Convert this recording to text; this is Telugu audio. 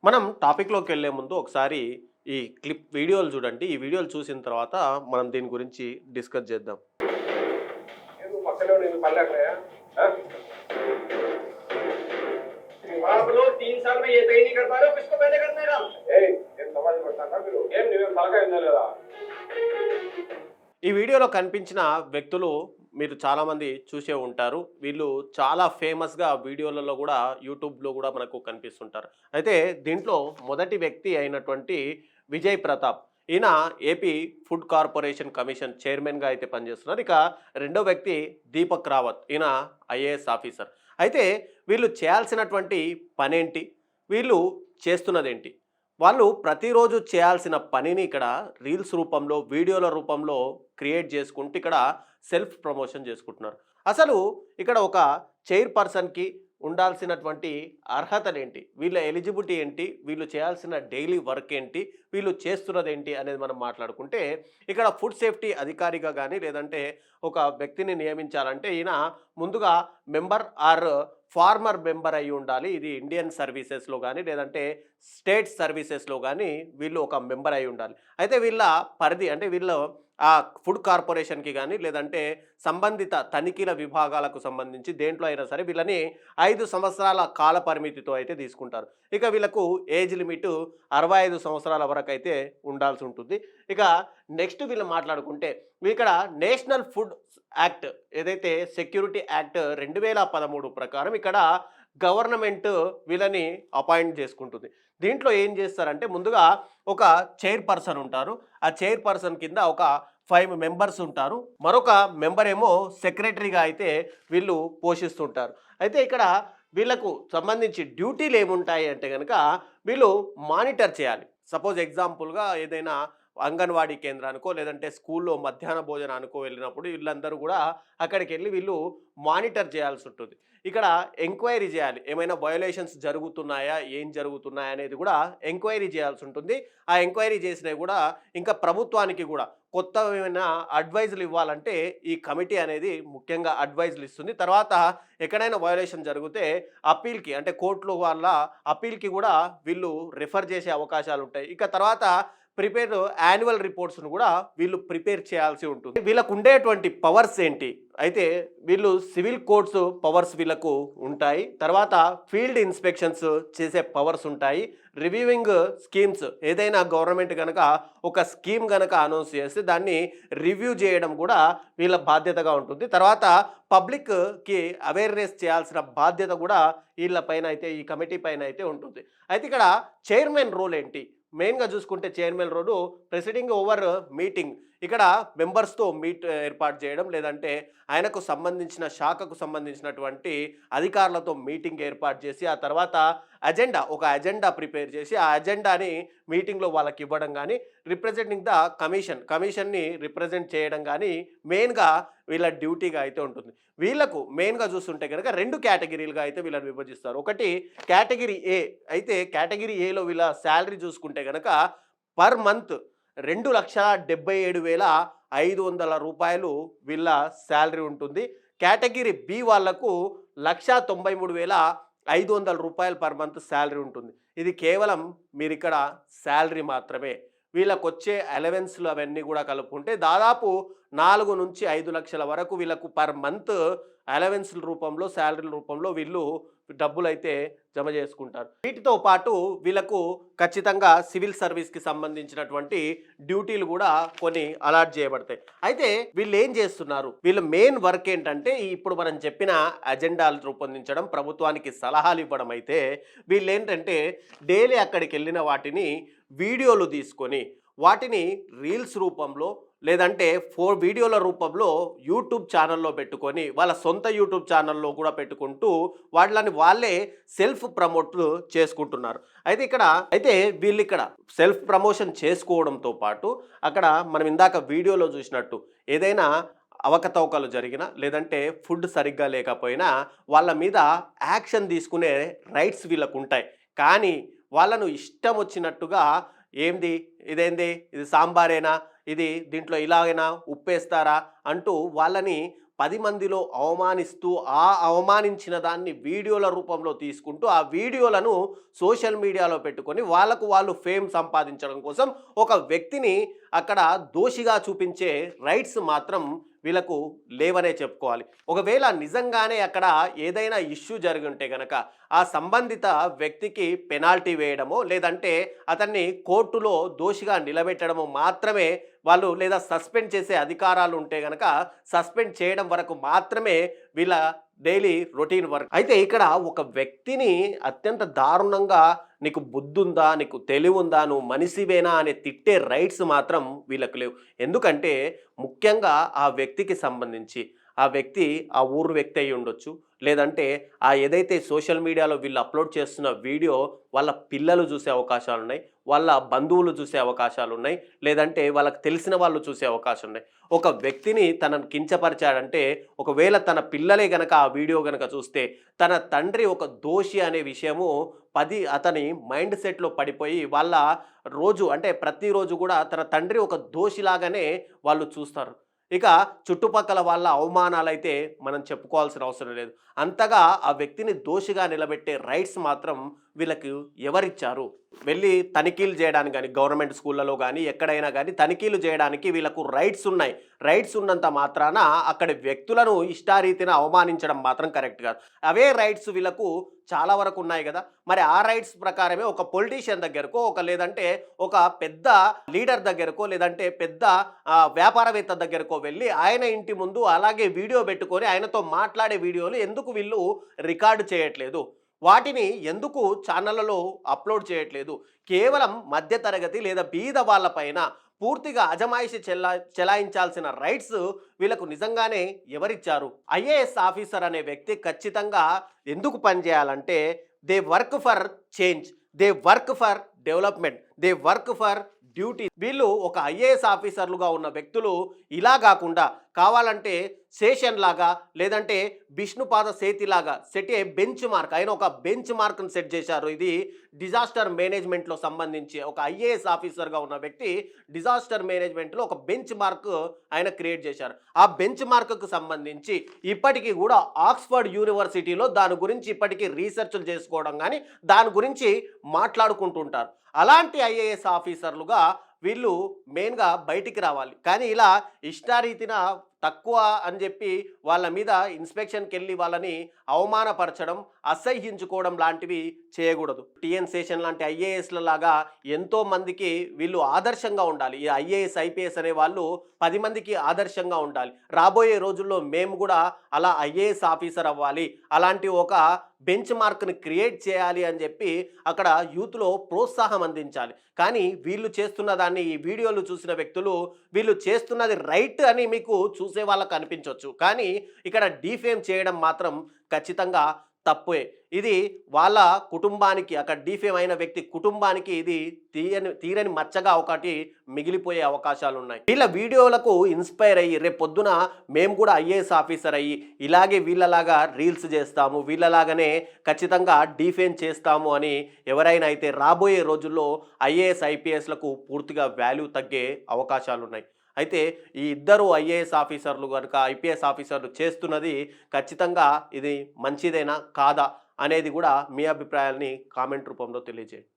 మనం టాపిక్‌లోకి వెళ్ళే ముందు ఒకసారి ఈ వీడియోలు చూడండి. ఈ వీడియోలు చూసిన తర్వాత మనం దీని గురించి డిస్కస్ చేద్దాం. ఎందుకు పక్కనే నీకు పనులు ఎక్కడయ్యా? आप लोग 3 साल में ये तय नहीं कर पा रहे हो किसको पहले करना है काम? ఏం సమాజం పడతారా మీరు? ఏం నువ్వేం తలకాయ ఉందా లేదా? ఈ వీడియోలో కనిపించిన వ్యక్తులు మీరు చాలామంది చూసే ఉంటారు. వీళ్ళు చాలా ఫేమస్‌గా వీడియోలలో కూడా యూట్యూబ్‌లో కూడా మనకు కనిపిస్తుంటారు. అయితే దీంట్లో మొదటి వ్యక్తి అయినటువంటి విజయ్ ప్రతాప్. ఈయన ఏపీ ఫుడ్ కార్పొరేషన్ కమిషన్ చైర్మన్‌గా అయితే పనిచేస్తున్నారు. ఇక రెండో వ్యక్తి దీపక్ రావత్. ఈయన ఐఏఎస్ ఆఫీసర్. అయితే వీళ్ళు చేయాల్సినటువంటి పనేంటి? వీళ్ళు చేస్తున్నదేంటి? వాళ్ళు ప్రతిరోజు చేయాల్సిన పనిని ఇక్కడ రీల్స్ రూపంలో, వీడియోల రూపంలో క్రియేట్ చేసుకుంటూ ఇక్కడ సెల్ఫ్ ప్రమోషన్ చేసుకుంటున్నారు. అసలు ఇక్కడ ఒక చైర్పర్సన్‌కి ఉండాల్సినటువంటి అర్హతలేంటి? వీళ్ళ ఎలిజిబిలిటీ ఏంటి? వీళ్ళు చేయాల్సిన డైలీ వర్క్ ఏంటి? వీళ్ళు చేస్తున్నదేంటి అనేది మనం మాట్లాడుకుంటే, ఇక్కడ ఫుడ్ సేఫ్టీ అధికారిగా గానీ, లేదంటే ఒక వ్యక్తిని నియమించాలంటే ఈయన ముందుగా మెంబర్ ఆర్ ఫార్మర్ మెంబర్ అయ్యి ఉండాలి. ఇది ఇండియన్ సర్వీసెస్‌లో గానీ, లేదంటే స్టేట్ సర్వీసెస్‌లో గానీ వీళ్ళు ఒక మెంబర్ అయ్యి ఉండాలి. అయితే వీళ్ళ పరిధి అంటే వీళ్ళు ఆ ఫుడ్ కార్పొరేషన్‌కి గానీ, లేదంటే సంబంధిత తనిఖీల విభాగాలకు సంబంధించి దేంట్లో అయినా సరే వీళ్ళని 5 సంవత్సరాల కాల పరిమితితో అయితే తీసుకుంటారు. ఇక వీళ్ళకు ఏజ్ లిమిట్ 65 సంవత్సరాల వరకైతే ఉండాల్సి ఉంటుంది. ఇక నెక్స్ట్ వీళ్ళు మాట్లాడుకుంటే ఇక్కడ నేషనల్ ఫుడ్ యాక్ట్ ఏదైతే సెక్యూరిటీ యాక్ట్ 2013 ప్రకారం ఇక్కడ గవర్నమెంట్ వీళ్ళని అపాయింట్ చేసుకుంటుంది. దీంట్లో ఏం చేస్తారంటే ముందుగా ఒక చైర్పర్సన్ ఉంటారు. ఆ చైర్పర్సన్ కింద ఒక 5 మెంబర్స్ ఉంటారు. మరొక మెంబర్ ఏమో సెక్రటరీగా అయితే వీళ్ళు పోషిస్తుంటారు. అయితే ఇక్కడ వీళ్ళకు సంబంధించి డ్యూటీలు ఏముంటాయి అంటే కనుక వీళ్ళు మానిటర్ చేయాలి. సపోజ్ ఎగ్జాంపుల్గా ఏదైనా అంగన్వాడీ కేంద్రానికో లేదంటే స్కూల్లో మధ్యాహ్న భోజనానికో వెళ్ళినప్పుడు వీళ్ళందరూ కూడా అక్కడికి వెళ్ళి వీళ్ళు మానిటర్ చేయాల్సి ఉంటుంది. ఇక్కడ ఎంక్వైరీ చేయాలి. ఏమైనా వయోలేషన్స్ జరుగుతున్నాయా, ఏం జరుగుతున్నాయా అనేది కూడా ఎంక్వైరీ చేయాల్సి ఉంటుంది. ఆ ఎంక్వైరీ చేసినవి కూడా ఇంకా ప్రభుత్వానికి కూడా కొత్త ఏమైనా అడ్వైజులు ఇవ్వాలంటే ఈ కమిటీ అనేది ముఖ్యంగా అడ్వైజులు ఇస్తుంది. తర్వాత ఎక్కడైనా వయోలేషన్ జరిగితే అప్పీల్కి అంటే కోర్టులో వాళ్ళ అప్పీల్కి కూడా వీళ్ళు రిఫర్ చేసే అవకాశాలు ఉంటాయి. ఇక తర్వాత యాన్యువల్ రిపోర్ట్స్ను కూడా వీళ్ళు ప్రిపేర్ చేయాల్సి ఉంటుంది. వీళ్ళకు ఉండేటువంటి పవర్స్ ఏంటి? అయితే వీళ్ళు సివిల్ కోడ్స్ పవర్స్ వీళ్ళకు ఉంటాయి. తర్వాత ఫీల్డ్ ఇన్స్పెక్షన్స్ చేసే పవర్స్ ఉంటాయి. రివ్యూయింగ్ స్కీమ్స్ ఏదైనా గవర్నమెంట్ కనుక ఒక స్కీమ్ కనుక అనౌన్స్ చేస్తే దాన్ని రివ్యూ చేయడం కూడా వీళ్ళ బాధ్యతగా ఉంటుంది. తర్వాత పబ్లిక్కి అవేర్నెస్ చేయాల్సిన బాధ్యత కూడా వీళ్ళ పైన అయితే ఈ కమిటీ పైన అయితే ఉంటుంది. అయితే ఇక్కడ చైర్మన్ రోల్ ఏంటి? మెయిన్గా చూసుకుంటే చైర్మన్ రోలు ప్రెసిడింగ్ ఓవర్ మీటింగ్. ఇక్కడ మెంబర్స్తో ఏర్పాటు చేయడం, లేదంటే ఆయనకు సంబంధించిన శాఖకు సంబంధించినటువంటి అధికారులతో మీటింగ్ ఏర్పాటు చేసి ఆ తర్వాత ఒక అజెండా ప్రిపేర్ చేసి ఆ అజెండాని మీటింగ్లో వాళ్ళకి ఇవ్వడం కానీ, రిప్రజెంటింగ్ ద కమిషన్ని రిప్రజెంట్ చేయడం కానీ మెయిన్గా వీళ్ళ డ్యూటీగా అయితే ఉంటుంది. వీళ్ళకు మెయిన్గా చూస్తుంటే కనుక 2 కేటగిరీలుగా అయితే వీళ్ళని విభజిస్తారు. ఒకటి కేటగిరీ ఏ. అయితే కేటగిరీ ఏలో వీళ్ళ శాలరీ చూసుకుంటే కనుక పర్ మంత్ 2,77,500 రూపాయలు వీళ్ళ శాలరీ ఉంటుంది. కేటగిరీ బి వాళ్లకు 1,93,500 రూపాయలు పర్ మంత్ శాలరీ ఉంటుంది. ఇది కేవలం మీరు ఇక్కడ శాలరీ మాత్రమే. వీళ్ళకు వచ్చే అలవెన్స్లు అవన్నీ కూడా కలుపుకుంటే దాదాపు 4 నుంచి 5 లక్షల వరకు వీళ్ళకు పర్ మంత్ అలవెన్స్ల రూపంలో, శాలరీల రూపంలో వీళ్ళు డబ్బులు అయితే జమ చేసుకుంటారు. వీటితో పాటు వీళ్ళకు ఖచ్చితంగా సివిల్ సర్వీస్కి సంబంధించినటువంటి డ్యూటీలు కూడా కొన్ని అలాట్ చేయబడతాయి. అయితే వీళ్ళు ఏం చేస్తున్నారు? వీళ్ళ మెయిన్ వర్క్ ఏంటంటే ఇప్పుడు మనం చెప్పిన అజెండాలు రూపొందించడం, ప్రభుత్వానికి సలహాలు ఇవ్వడం. అయితే వీళ్ళు ఏంటంటే డైలీ అక్కడికి వెళ్ళిన వాటిని వీడియోలు తీసుకొని వాటిని రీల్స్ రూపంలో లేదంటే వీడియోల రూపంలో యూట్యూబ్ ఛానల్లో పెట్టుకొని వాళ్ళ సొంత యూట్యూబ్ ఛానల్లో కూడా పెట్టుకుంటూ వాళ్ళే సెల్ఫ్ ప్రమోట్ చేసుకుంటున్నారు. అయితే వీళ్ళు ఇక్కడ సెల్ఫ్ ప్రమోషన్ చేసుకోవడంతో పాటు అక్కడ మనం ఇందాక వీడియోలో చూసినట్టు ఏదైనా అవకతవకలు జరిగినా లేదంటే ఫుడ్ సరిగ్గా లేకపోయినా వాళ్ళ మీద యాక్షన్ తీసుకునే రైట్స్ వీళ్ళకు ఉంటాయి. కానీ వాళ్ళను ఇష్టం వచ్చినట్టుగా ఇది సాంబారేనా, దీంట్లో ఇలాగైనా ఉప్పేస్తారా అంటూ వాళ్ళని 10 మందిలో అవమానిస్తూ అవమానించిన దాన్ని వీడియోల రూపంలో తీసుకుంటూ ఆ వీడియోలను సోషల్ మీడియాలో పెట్టుకొని వాళ్ళు ఫేమ్ సంపాదించడం కోసం ఒక వ్యక్తిని అక్కడ దోషిగా చూపించే రైట్స్ మాత్రం వీళ్ళకు లేవనే చెప్పుకోవాలి. ఒకవేళ నిజంగానే అక్కడ ఏదైనా ఇష్యూ జరిగి ఉంటే గనక ఆ సంబంధిత వ్యక్తికి పెనాల్టీ వేయడమో లేదంటే అతన్ని కోర్టులో దోషిగా నిలబెట్టడము మాత్రమే వాళ్ళు, లేదా సస్పెండ్ చేసే అధికారాలు ఉంటే గనక సస్పెండ్ చేయడం వరకు మాత్రమే వీళ్ళ డైలీ రొటీన్ వర్క్. అయితే ఇక్కడ ఒక వ్యక్తిని అత్యంత దారుణంగా నీకు బుద్ధుందా, నీకు తెలివి ఉందా, నువ్వు మనిషివేనా అనే తిట్టే రైట్స్ మాత్రం వీళ్ళకు లేవు. ఎందుకంటే ముఖ్యంగా ఆ వ్యక్తికి సంబంధించి ఆ వ్యక్తి ఆ ఊరు వ్యక్తి అయి ఉండొచ్చు, లేదంటే ఆ ఏదైతే సోషల్ మీడియాలో వీళ్ళు అప్లోడ్ చేస్తున్న వీడియో వాళ్ళ పిల్లలు చూసే అవకాశాలు ఉన్నాయి, వాళ్ళ బంధువులు చూసే అవకాశాలు ఉన్నాయి, లేదంటే వాళ్ళకి తెలిసిన వాళ్ళు చూసే అవకాశం ఉన్నాయి. ఒక వ్యక్తిని తనను కించపరిచాడంటే ఒకవేళ తన పిల్లలే గనక ఆ వీడియో గనక చూస్తే తన తండ్రి ఒక దోషి అనే విషయము అతని మైండ్ సెట్లో పడిపోయి వాళ్ళ రోజు అంటే ప్రతిరోజు కూడా తన తండ్రి ఒక దోషిలాగానే వాళ్ళు చూస్తారు. ఇక చుట్టుపక్కల వాళ్ళ అవమానాలైతే మనం చెప్పుకోవాల్సిన అవసరం లేదు. అంతగా ఆ వ్యక్తిని దోషిగా నిలబెట్టే రైట్స్ మాత్రం వీళ్ళకి ఎవరిచ్చారు? వెళ్ళి తనిఖీలు చేయడానికి కానీ గవర్నమెంట్ స్కూళ్ళలో కానీ ఎక్కడైనా కానీ తనిఖీలు చేయడానికి వీళ్ళకు రైట్స్ ఉన్నాయి. రైట్స్ ఉన్నంత మాత్రాన అక్కడి వ్యక్తులను ఇష్టారీతిన అవమానించడం మాత్రం కరెక్ట్ కాదు. అవే రైట్స్ వీళ్ళకు చాలా వరకు ఉన్నాయి కదా. మరి ఆ రైట్స్ ప్రకారమే ఒక పొలిటీషియన్ దగ్గరకో లేదంటే ఒక పెద్ద లీడర్ దగ్గరకో లేదంటే పెద్ద వ్యాపారవేత్త దగ్గరకో వెళ్ళి ఆయన ఇంటి ముందు అలాగే వీడియో పెట్టుకొని ఆయనతో మాట్లాడే వీడియోలు ఎందుకు వీళ్ళు రికార్డు చేయట్లేదు? వాటిని ఎందుకు ఛానళ్ళలో అప్లోడ్ చేయట్లేదు? కేవలం మధ్యతరగతి లేదా బీద వాళ్ళపైన పూర్తిగా అజమాయిషి చెలాయించాల్సిన రైట్స్ వీళ్ళకు నిజంగానే ఎవరిచ్చారు? ఐఏఎస్ ఆఫీసర్ అనే వ్యక్తి ఖచ్చితంగా ఎందుకు పనిచేయాలంటే they work for change, they work for development, they work for duty. వీళ్ళు ఒక ఐఏఎస్ ఆఫీసర్లుగా ఉన్న వ్యక్తులు ఇలా కాకుండా కావాలంటే శేషన్ లాగా లేదంటే విష్ణుపాద సేతిలాగా సెట్ ఏ బెంచ్ మార్క్, ఆయన ఒక బెంచ్ మార్క్ని సెట్ చేశారు. ఇది డిజాస్టర్ మేనేజ్మెంట్లో సంబంధించి ఒక ఐఏఎస్ ఆఫీసర్గా ఉన్న వ్యక్తి డిజాస్టర్ మేనేజ్మెంట్లో ఒక బెంచ్ మార్క్ ఆయన క్రియేట్ చేశారు. ఆ బెంచ్ మార్క్కు సంబంధించి ఇప్పటికీ కూడా ఆక్స్ఫర్డ్ యూనివర్సిటీలో దాని గురించి ఇప్పటికీ రీసెర్చ్లు చేసుకోవడం కానీ దాని గురించి మాట్లాడుకుంటుంటారు. అలాంటి ఐఏఎస్ ఆఫీసర్లుగా వీళ్ళు మెయిన్గా బయటికి రావాలి. కానీ ఇలా ఇష్టారీతిన తక్కువ అని చెప్పి వాళ్ళ మీద ఇన్స్పెక్షన్కి వెళ్ళి వాళ్ళని అవమానపరచడం, అసహ్యించుకోవడం లాంటివి చేయకూడదు. టిఎన్ శేషన్ లాంటి ఐఏఎస్ల లాగా ఎంతో మందికి వీళ్ళు ఆదర్శంగా ఉండాలి. ఈ ఐఏఎస్ ఐపీఎస్ అనే వాళ్ళు 10 మందికి ఆదర్శంగా ఉండాలి. రాబోయే రోజుల్లో మేము కూడా అలా ఐఏఎస్ ఆఫీసర్ అవ్వాలి, అలాంటి ఒక బెంచ్ మార్క్ని క్రియేట్ చేయాలి అని చెప్పి అక్కడ యూత్లో ప్రోత్సాహం అందించాలి. కానీ వీళ్ళు చేస్తున్న దాన్ని ఈ వీడియోలు చూసిన వ్యక్తులు వీళ్ళు చేస్తున్నది రైట్ అని మీకు చూసే వాళ్ళకు అనిపించవచ్చు, కానీ ఇక్కడ డీఫేమ్ చేయడం మాత్రం ఖచ్చితంగా తప్పే. ఇది వాళ్ళ కుటుంబానికి, అక్కడ డీఫేమ్ అయిన వ్యక్తి కుటుంబానికి ఇది తీరని మచ్చగా ఒకటి మిగిలిపోయే అవకాశాలు ఉన్నాయి. వీళ్ళ వీడియోలకు ఇన్స్పైర్ అయ్యి రేపు పొద్దున మేము కూడా ఐఏఎస్ ఆఫీసర్ అయ్యి ఇలాగే వీళ్ళలాగా రీల్స్ చేస్తాము, వీళ్ళలాగానే ఖచ్చితంగా డీఫేమ్ చేస్తాము అని ఎవరైనా అయితే రాబోయే రోజుల్లో ఐఏఎస్ ఐపీఎస్లకు పూర్తిగా వాల్యూ తగ్గే అవకాశాలు ఉన్నాయి. అయితే ఈ ఇద్దరు ఐఏఎస్ ఆఫీసర్లు కనుక ఐపీఎస్ ఆఫీసర్లు చేస్తున్నది ఖచ్చితంగా ఇది మంచిదేనా కాదా అనేది కూడా మీ అభిప్రాయాల్ని కామెంట్ రూపంలో తెలియజేయండి.